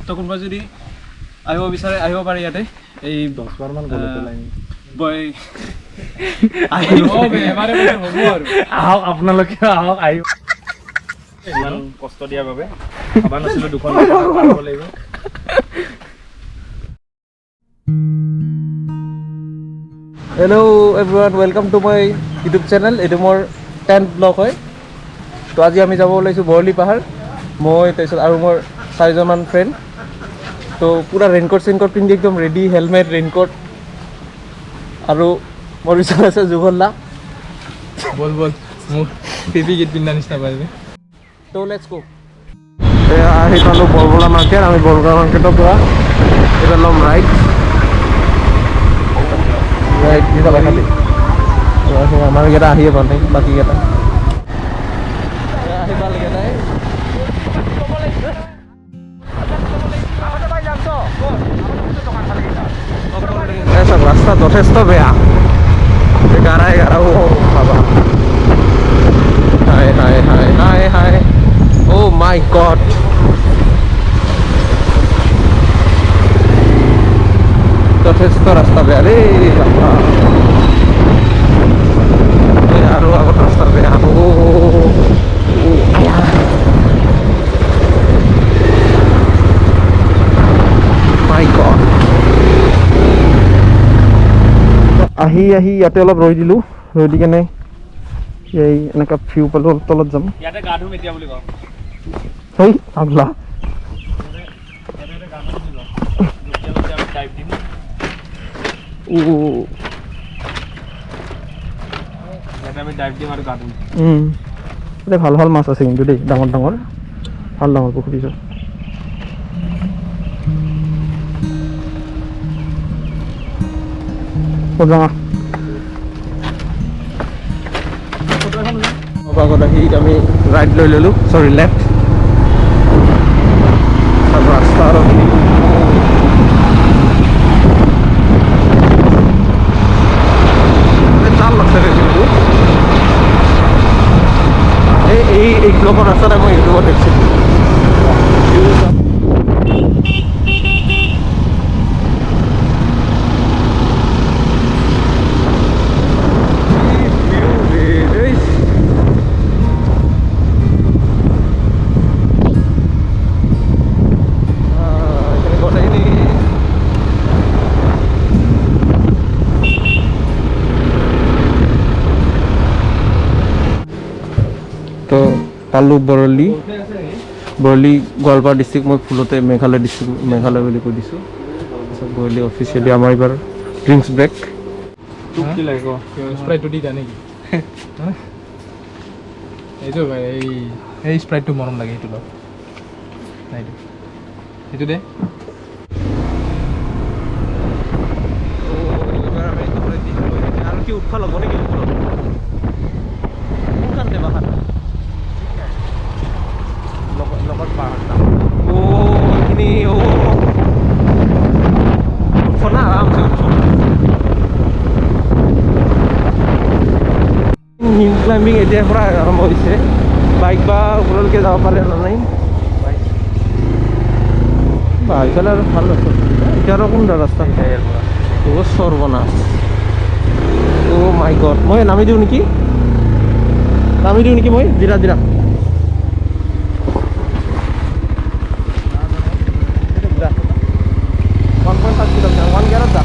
তো কোনোবা যদি আহিব বিচাৰে আহিব পাৰে ইয়াতে এই 10 বাৰ মান গলে পেলাই বই আহিব এবাৰে হ'ব আৰু আহক আপোনালোকে আহক আহিব ইমান কষ্ট দিয়াৰ বাবে আবাৰ নাছিল দুখন পাব লাগিব hello' everyone welcome to my YouTube channel এটো মোৰ 10th ব্লগ হয় তো আজি আমি যাব ওলাইছো বৰলি পাহাৰ মই তাৰপিছত আৰু মোৰ 4 মান ফ্ৰেণ্ড তো পুৰা ৰেইনকোট পিন্ধি একদম ৰেডি হেলমেট ৰেইনকোট আৰু মোৰ পিছত আছে যুগল্লা বল মোক পিপি কিট পিন্ধা নিচিনা পাইছে তো লেটস গো আহি পালো বৰবলা মাৰ্কেট আমি বৰবলা মাৰ্কেটৰ পৰা এটা লম ৰাইট দিটা খালি আমাৰ কেইটা আহিয়ে পোৱা নাই বাকী কেইটা আহি পালেগে নাই রাস্তা যথেষ্ট বেয়া গাড়াই গাড়াও বাবা হাই হাই হাই হাই হাই ও মাই গড যথেষ্ট রাস্তা বেয়া রে বাবা আৰু আগত ৰাস্তা বেয়া ও মাই গড আহি ইয়াতে অলপ ৰৈ দিলোঁ ৰৈ দি কেনে এই এনেকুৱা ভিউ পালোঁ তলত যাম ইয়াতে গা ধুম এতিয়া বুলি কওঁ হেই আগলা ভাল ভাল মাছ আছে কিন্তু দেই ডাঙৰ ডাঙৰ ভাল ডাঙৰ পুখুৰী আছে আগত আহি আমি ৰাইট লৈ ল'লোঁ চৰি লেফ্ট ৰাস্তা আৰু চাল লাগছে কিন্তু এই ব্লকৰ ৰাস্তাতে মই ইউটিউবত দেখিছিলোঁ তো পালোঁ বৰলি গোৱালপাৰা ডিষ্ট্ৰিক্ট মই ভুলতে মেঘালয় ডিষ্ট্ৰিক্ট মেঘালয় বুলি কৈ দিছোঁ তাৰপিছত বৰলি অফিচিয়েলি আমাৰ এইবাৰ ড্ৰিংকছ ব্ৰেক কি লাগিব স্প্ৰাইটটো দি দিয়া নেকি এইটো এই স্প্ৰাইটটো মৰম লাগে সেইটো লওক সেইটো দে আৰু কি উৎফা ল'ব নেকি কোনখানতে বাহাত লগত পাহাৰটা এইখিনি উঠছ না আৰামছে উঠছ হিল ক্লাইম্বিং এতিয়াৰ পৰা আৰম্ভ হৈছে বাইক বা ওপৰলৈকে যাব পাৰে নাই বা এইফালে আৰু ভাল আছে এতিয়া আৰু কোনটা ৰাস্তা সৰ্বনাশ অ' মাই গড মই নামি দিওঁ নেকি মই দিৰা 1.5 kilometer 1 garot da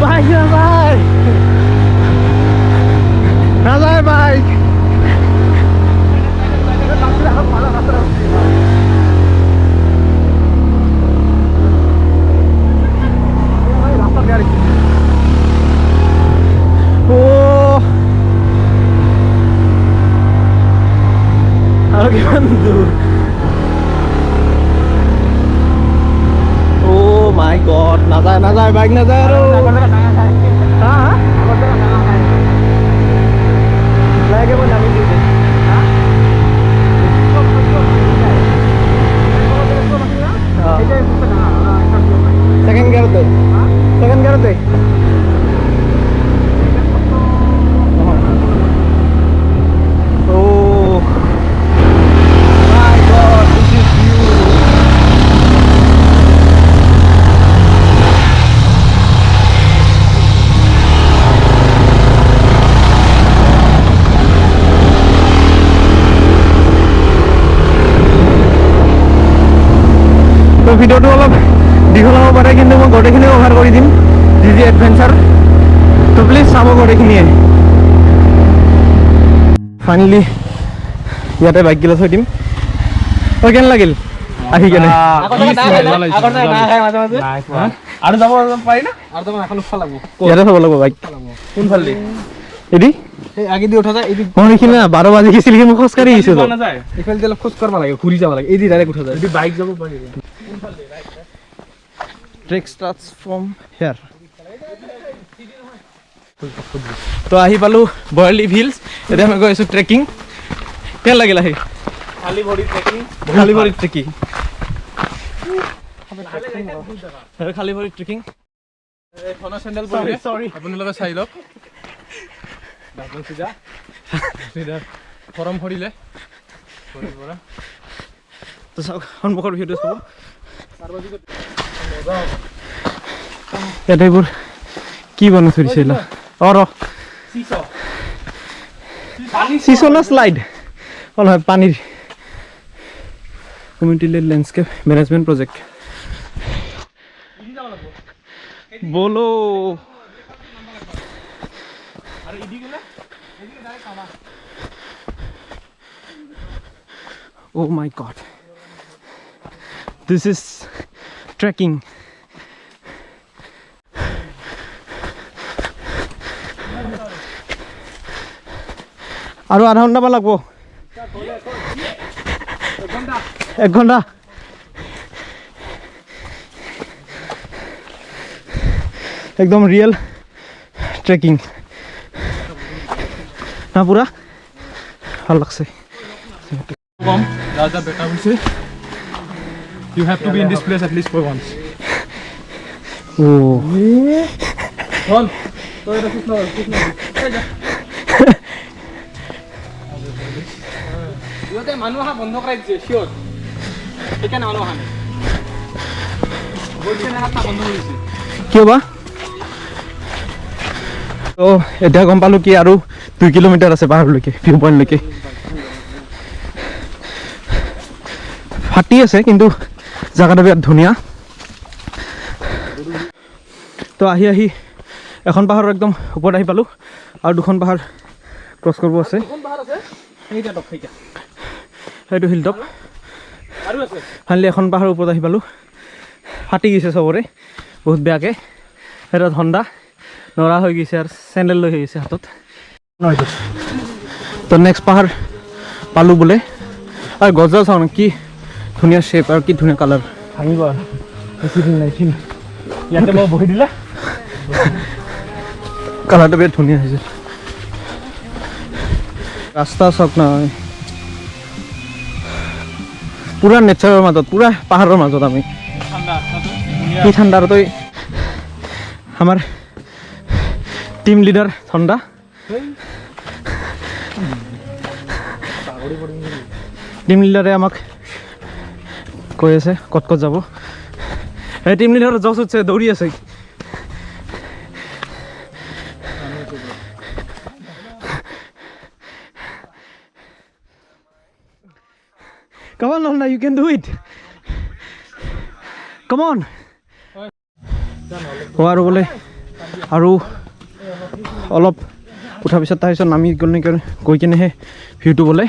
bye bye nazar bike oh my god nazar bike nazar lagi mau nami dulu second gear tuh ভিডিঅ'টো অলপ দীঘল হ'ব পাৰে কিন্তু মই গোটেইখিনি কভাৰ কৰি দিম জিজি এডভেঞ্চাৰ তো প্লিজ চাব গোটেইখিনিয়ে ফাইনেলি ইয়াতে বাইকগিলা থৈ দিম তই কেনে লাগিল আহি কেনে আৰু যাব পাৰি না আৰু তোমাৰ এখন উঠা লাগব ইয়াতে থব লাগব বাইক কোন ফালে এদি এই আগে দি উঠা যায় এদি মই দেখিনা 12 বাজি গিছিল কি মই খোজ কাঢ়ি আহিছো তো ইফাল দিলে খোজ কৰবা লাগে ঘুৰি যাব লাগে এদি ডাইৰেক্ট উঠা যায় এদি বাইক যাব পাৰি কোন ফালে ৰাইট ট্ৰেক স্টাৰ্টস ফ্ৰম হিয়াৰ তো আহি পালো বয়ালি হিলস এতিয়া আমি গৈ আছো ট্ৰেকিং কেনে লাগিল আহি খালি ভৰি ট্ৰেকিং খালি ভৰি ট্ৰেকিং এই ফোনৰ চেন্ডেল পৰি সৰি আপুনি লগে চাই লওক ডাবল সিধা ফৰম ভৰিলে পৰা তো সন্মুখৰ ভিডিঅ' চাব ইয়াতে এইবোৰ কি বনাই থৈছিল চিছো না স্লাইড হয় পানীৰ community led landscape management project বলো oh my god this is trekking আৰু আধা ঘণ্টা মান লাগব 1 ঘণ্টা একদম রিয়েল ট্রেকিং না পুরা ভাল লাগছে কম রাজা বেটা হইছে you have to be in this place at least for once oh হল তো এটা কিছু না ইহতে মানুহ হা বন্ধ কৰাই দিছে শিওর এখানে মানুহ হা বলছে না হাত বন্ধ হইছে কিয় বা তো এটা গম পালো কি আৰু 2 কিলোমিটাৰ আছে পাহাৰলৈকে ভিউ পইণ্টলৈকে ফাটি আছে কিন্তু জায়গাটা বিৰাট ধুনীয়া তো আহি আহি এখন পাহাৰৰ একদম ওপৰত আহি পালো আৰু দুখন পাহাৰ ক্ৰছ কৰিব আছে কোন পাহাৰ আছে এইটা টপ সেইটা সেইটো হিল টপ আৰু আছে ফাইনেলি এখন পাহাৰৰ ওপৰত আহি পালো ফাটি গৈছে সবৰে বহুত বেয়াকে এটা হন্ডা নৰা হৈ গৈছে আৰু চেন্ডেল লৈ গৈছে হাতত তো নেক্সট পাহাৰ পালো বোলে আৰু গজা চাও কি ধুনীয়া শেপ আৰু কি ধুনীয়া কালাৰ ভাঙিব বেছি দিন নাই ইয়াতে মই বহি দিলা কালাৰটো বিৰাট ধুনীয়া হৈছে ৰাস্তা চাওক না পুৰা নেচাৰৰ মাজত পুৰা পাহাৰৰ মাজত আমি কি ঠাণ্ডা আৰু তই আমাৰ টিম লিডাৰ ঠাণ্ডা টিম লিডাৰে আমাক কৈ আছে ক'ত ক'ত যাব এই টিম লিডাৰ জছ উঠছে দৌৰি আছে Come on, Nanda, you can do it. Come on. আৰু বোলে আৰু অলপ উঠাৰ পিছত তাৰপিছত নামি গৈ কিনেহে ভিউটো বোলে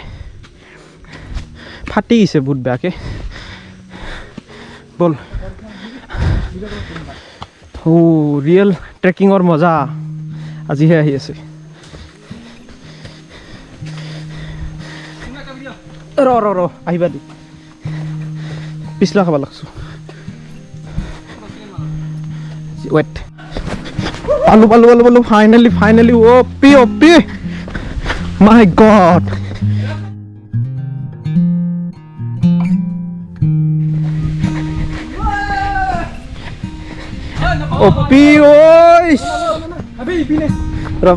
ফাটি গৈছে বহুত বেয়াকে বল ৰিয়েল ট্ৰেকিঙৰ মজা আজিহে আহি আছে ৰ আহিবা দি পিছলা খাব লাগছো ৱেট পালো ফাইনেলি অপি মাই গড অপি ঐ ৰ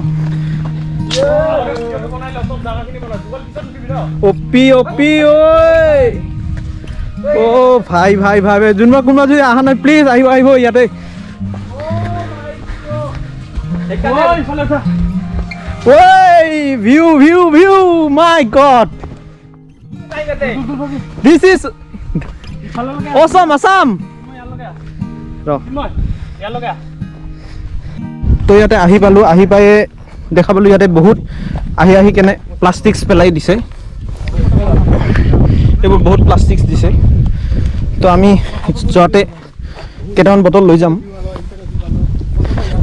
অপি ঐ ও ভাই যোনবা কোনোবা যদি অহা নাই প্লিজ আহিব ইয়াতে view my god this is Assam Assam তো ইয়াতে আহি পালোঁ আহি পাই দেখা পালোঁ ইয়াতে বহুত আহি কেনে প্লাষ্টিক্স পেলাই দিছে এইবোৰ বহুত প্লাষ্টিক্স দিছে তো আমি যোৱাতে কেইটামান বটল লৈ যাম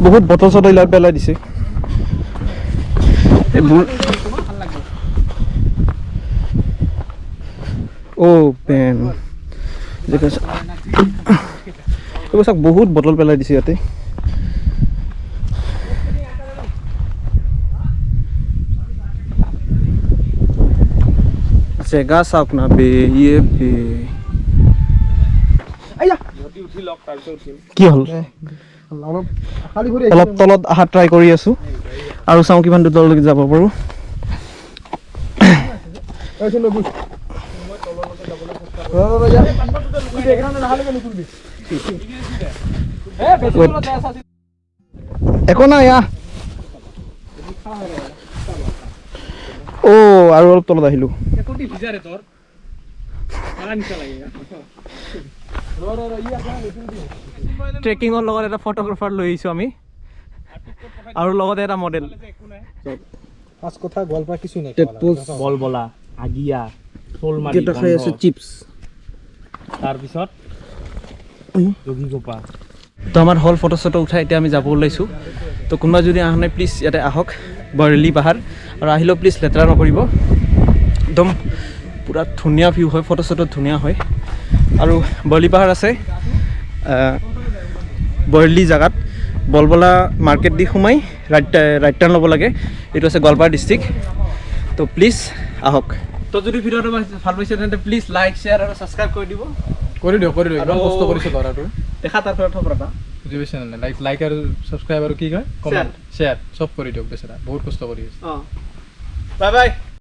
বহুত বটল চটল পেলাই দিছে এইবোৰ পেন এইবোৰ চাওক বহুত বটল পেলাই দিছে ইয়াতে জেগা চাওক না বে ইয়ে বে কি হ'ল অলপ তলত অহা ট্ৰাই কৰি আছো আৰু চাওঁ কিমান দূৰলৈকে যাব পাৰোঁ একো নাই আৰু অলপ তলত আহিলোঁ ট্ৰেকিঙৰ লগত এটা ফটোগ্ৰাফাৰ লৈ আহিছোঁ আমি আৰু লগতে এটা মডেল ফাৰ্ষ্ট কথা গোৱালপাৰা কিছু নাই বলবলা আগিয়া শোলমাৰি কেইটা খাই আছে চিপছ তাৰপিছত যোগীগোপা তো আমাৰ হল ফটো চটো উঠাই এতিয়া আমি যাব ওলাইছোঁ তো কোনোবা যদি অহা নাই প্লিজ ইয়াতে আহক বৰলি পাহাৰ আৰু আহিলেও প্লিজ লেতেৰা নকৰিব একদম পুৰা ধুনীয়া ভিউ হয় ফটো চটো ধুনীয়া হয় আৰু বৰলি পাহাৰ আছে বৰলি জেগাত বলবলা মাৰ্কেট দি সোমাই ৰাইট টাৰ্ণ ল'ব লাগে এইটো আছে গোৱালপাৰা ডিষ্ট্ৰিক্ট তো প্লিজ আহক তো যদি ভিডিঅ'টো ভাল পাইছে তেন্তে প্লিজ লাইক শ্বেয়াৰ আৰু ছাবস্ক্ৰাইব কৰি দিব কৰি দিয়ক ইমান কষ্ট কৰিছে ল'ৰাটো দেখা তাৰ পৰা থপৰা বুজি পাইছে নে লাইক আৰু ছাবস্ক্ৰাইব আৰু কি কয় কমেণ্ট শ্বেয়াৰ চব কৰি দিয়ক বেচেৰা বহুত কষ্ট কৰি আছে বাই বাই